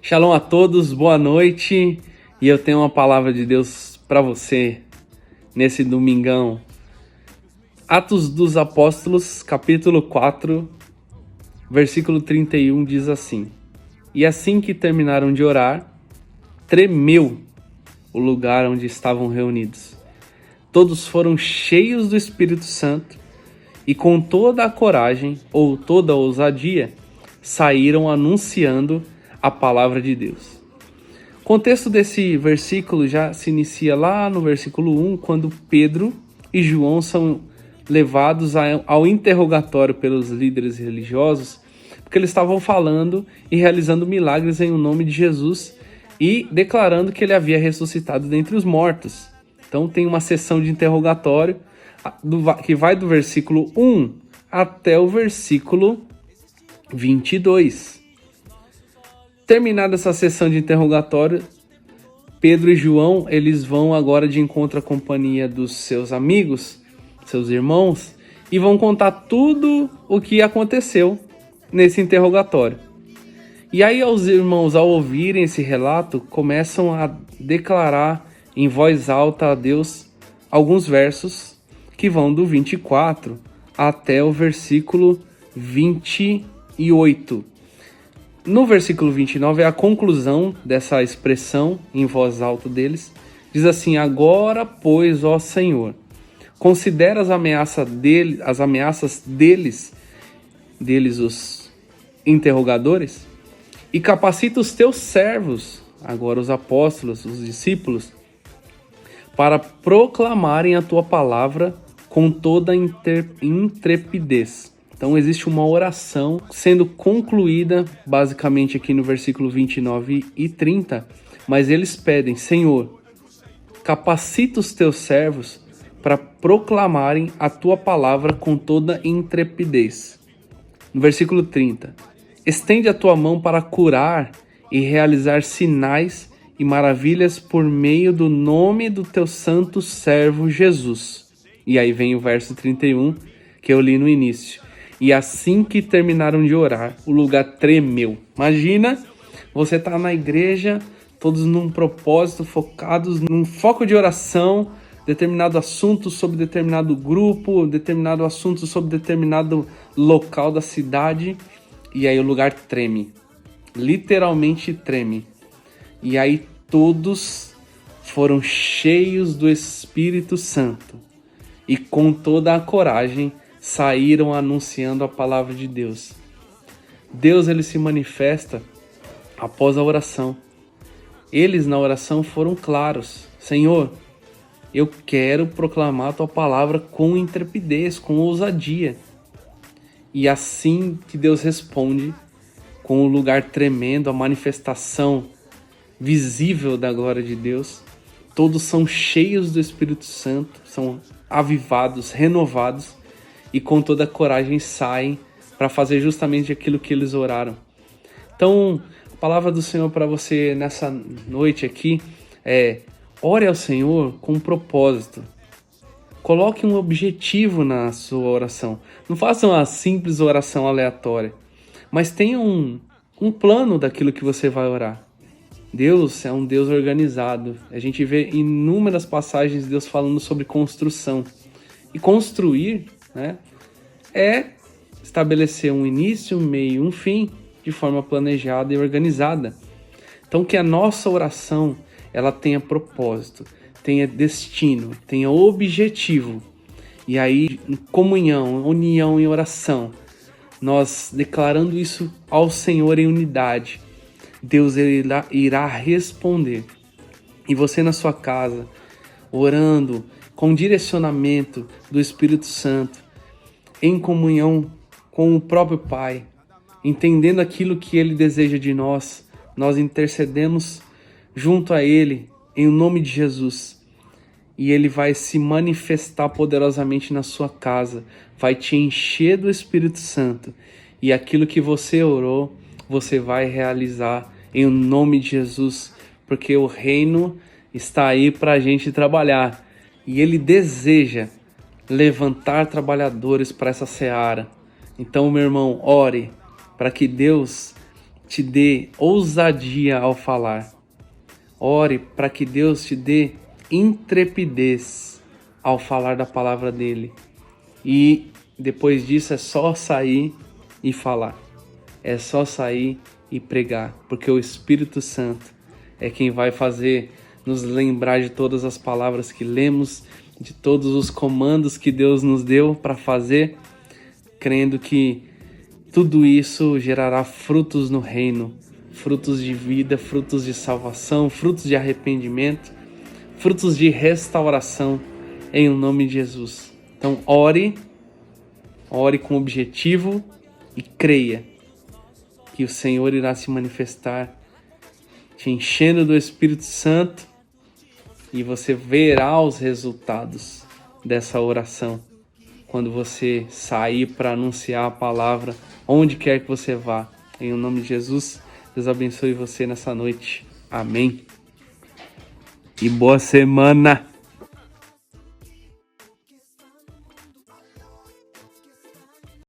Shalom a todos, boa noite. E eu tenho uma palavra de Deus para você nesse domingão. Atos dos Apóstolos, capítulo 4, versículo 31 diz assim: E assim que terminaram de orar, tremeu o lugar onde estavam reunidos. Todos foram cheios do Espírito Santo e com toda a coragem ou toda a ousadia saíram anunciando a palavra de Deus. O contexto desse versículo já se inicia lá no versículo 1, quando Pedro e João são levados ao interrogatório pelos líderes religiosos, porque eles estavam falando e realizando milagres em nome de Jesus e declarando que ele havia ressuscitado dentre os mortos. Então tem uma sessão de interrogatório que vai do versículo 1 até o versículo 22. Terminada essa sessão de interrogatório, Pedro e João, eles vão agora de encontro à companhia dos seus amigos, seus irmãos, e vão contar tudo o que aconteceu nesse interrogatório. E aí os irmãos, ao ouvirem esse relato, começam a declarar em voz alta a Deus alguns versos que vão do 24 até o versículo 28. No versículo 29 é a conclusão dessa expressão em voz alta deles. Diz assim: Agora, pois, ó Senhor, considera as ameaças deles, os interrogadores, e capacita os teus servos, agora os apóstolos, os discípulos, para proclamarem a tua palavra com toda intrepidez. Então existe uma oração sendo concluída basicamente aqui no versículo 29 e 30, mas eles pedem: Senhor, capacita os teus servos para proclamarem a tua palavra com toda intrepidez. No versículo 30, estende a tua mão para curar e realizar sinais e maravilhas por meio do nome do teu santo servo Jesus. E aí vem o verso 31 que eu li no início. E assim que terminaram de orar, o lugar tremeu. Imagina, você tá na igreja, todos num propósito, focados num foco de oração, determinado assunto sobre determinado grupo, determinado assunto sobre determinado local da cidade, e aí o lugar treme. Literalmente treme. E aí todos foram cheios do Espírito Santo e com toda a coragem saíram anunciando a palavra de Deus. Deus, ele se manifesta após a oração. Eles na oração foram claros: Senhor, eu quero proclamar a tua palavra com intrepidez, com ousadia. E assim que Deus responde, com o lugar tremendo, a manifestação visível da glória de Deus, todos são cheios do Espírito Santo, são avivados, renovados, e com toda a coragem saem para fazer justamente aquilo que eles oraram. Então, a palavra do Senhor para você nessa noite aqui é: ore ao Senhor com um propósito. Coloque um objetivo na sua oração. Não faça uma simples oração aleatória, mas tenha um plano daquilo que você vai orar. Deus é um Deus organizado. A gente vê inúmeras passagens de Deus falando sobre construção. E construir, né, é estabelecer um início, um meio, um fim de forma planejada e organizada. Então que a nossa oração ela tenha propósito, tenha destino, tenha objetivo. E aí, em comunhão, união em oração, nós declarando isso ao Senhor em unidade, Deus irá responder. E você na sua casa, orando com direcionamento do Espírito Santo, em comunhão com o próprio Pai, entendendo aquilo que Ele deseja de nós, nós intercedemos junto a Ele, em nome de Jesus. E Ele vai se manifestar poderosamente na sua casa, vai te encher do Espírito Santo, e aquilo que você orou, você vai realizar em nome de Jesus, porque o reino está aí para a gente trabalhar, e Ele deseja levantar trabalhadores para essa seara. Então, meu irmão, ore para que Deus te dê ousadia ao falar. Ore para que Deus te dê intrepidez ao falar da palavra dele. E depois disso é só sair e falar. É só sair e pregar, porque o Espírito Santo é quem vai fazer nos lembrar de todas as palavras que lemos, de todos os comandos que Deus nos deu para fazer, crendo que tudo isso gerará frutos no reino, frutos de vida, frutos de salvação, frutos de arrependimento, frutos de restauração, em nome de Jesus. Então ore com objetivo e creia que o Senhor irá se manifestar, te enchendo do Espírito Santo, e você verá os resultados dessa oração quando você sair para anunciar a palavra onde quer que você vá. Em nome de Jesus, Deus abençoe você nessa noite. Amém. E boa semana!